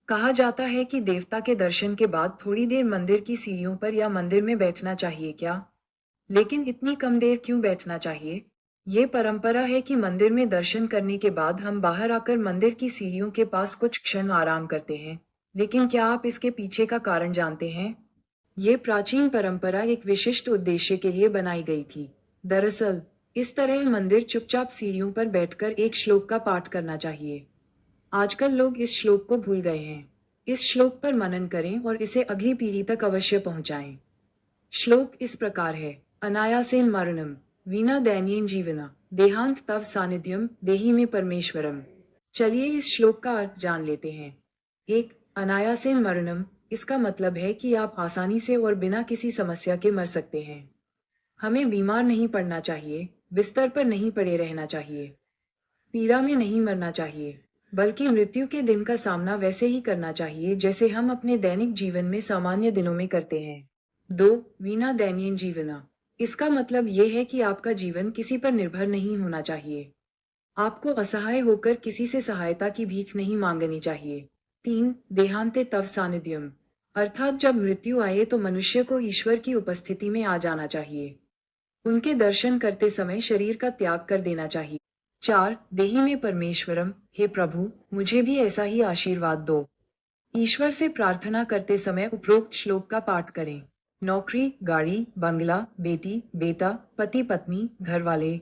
कहा जाता है कि देवता के दर्शन के बाद थोड़ी देर मंदिर की सीढ़ियों पर या मंदिर में बैठना चाहिए क्या? लेकिन इतनी कम देर क्यों बैठना चाहिए? ये परंपरा है कि मंदिर में दर्शन करने के बाद हम बाहर आकर मंदिर की सीढ़ियों के पास कुछ क्षण आराम करते हैं। लेकिन क्या आप इसके पीछे का कारण जानते हैं? ये प्राचीन परंपरा एक विशिष्ट उद्देश्य के लिए बनाई गई थी। दरअसल, इस तरह मंदिर चुपचाप सीढ़ियों पर बैठकर एक श्लोक का पाठ करना चाहिए। आजकल लोग इस श्लोक को भूल गए हैं। इस श्लोक पर मनन करें और इसे अगली पीढ़ी तक अवश्य पहुंचाएं। श्लोक इस प्रकार है। अनायासेन मरणम, वीना दैन्येन जीवना, देहांत तव सानिध्यम देहि में परमेश्वरम। चलिए इस श्लोक का अर्थ जान लेते हैं। एक, अनायासेन मरणम, इसका मतलब है कि आप आसानी से और बिना किसी समस्या के मर सकते हैं। हमें बीमार नहीं पड़ना चाहिए, बिस्तर पर नहीं पड़े रहना चाहिए, पीड़ा में नहीं मरना चाहिए, बल्कि मृत्यु के दिन का सामना वैसे ही करना चाहिए जैसे हम अपने दैनिक जीवन में सामान्य दिनों में करते हैं। दो, वीणा दैनीय जीवना, इसका मतलब ये है कि आपका जीवन किसी पर निर्भर नहीं होना चाहिए। आपको असहाय होकर किसी से सहायता की भीख नहीं मांगनी चाहिए। तीन, देहांते तव सानिध्यम, अर्थात जब मृत्यु आए तो मनुष्य को ईश्वर की उपस्थिति में आ जाना चाहिए। उनके दर्शन करते समय शरीर का त्याग कर देना चाहिए। चार, देहि में परमेश्वरम, हे प्रभु, मुझे भी ऐसा ही आशीर्वाद दो। ईश्वर से प्रार्थना करते समय उपरोक्त श्लोक का पाठ करें। नौकरी, गाड़ी, बंगला, बेटी, बेटा, पति पत्नी, घर वाले,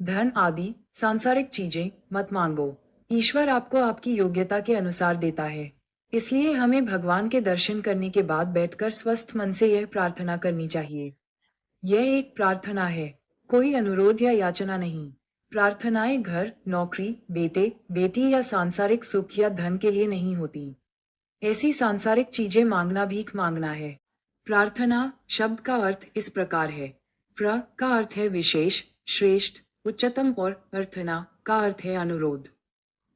धन आदि सांसारिक चीजें मत मांगो। ईश्वर आपको आपकी योग्यता के अनुसार देता है। इसलिए हमें भगवान के दर्शन करने के बाद बैठकर स्वस्थ मन से यह प्रार्थना करनी चाहिए। यह एक प्रार्थना है, कोई अनुरोध या याचना नहीं। प्रार्थनाएं घर, नौकरी, बेटे, बेटी या सांसारिक सुख या धन के लिए नहीं होती। ऐसी सांसारिक चीजें मांगना भीख मांगना है। प्रार्थना शब्द का अर्थ इस प्रकार है। प्र का अर्थ है विशेष, श्रेष्ठ, उच्चतम और अर्थना का अर्थ है अनुरोध।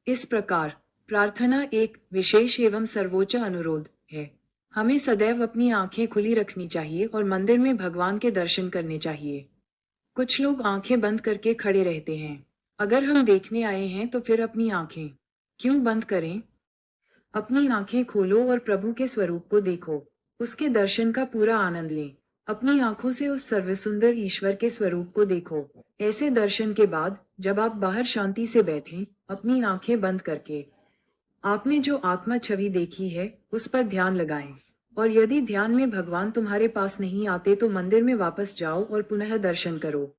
इस प्रकार प्रार्थना एक विशेष एवं सर्वोच्च अनुरोध है। हमें सदैव अपनी आंखें खुली रखनी चाहिए और मंदिर में भगवान के दर्शन करने चाहिए। कुछ लोग आंखें बंद करके खड़े रहते हैं। अगर हम देखने आए हैं तो फिर अपनी आंखें क्यों बंद करें? अपनी आंखें खोलो और प्रभु के स्वरूप को देखो। उसके दर्शन का पूरा आनंद लें। अपनी आंखों से उस सर्वसुंदर ईश्वर के स्वरूप को देखो। ऐसे दर्शन के बाद जब आप बाहर शांति से बैठें, अपनी आंखें बंद करके आपने जो आत्मा छवि देखी है उस पर ध्यान लगाएं। और यदि ध्यान में भगवान तुम्हारे पास नहीं आते तो मंदिर में वापस जाओ और पुनः दर्शन करो।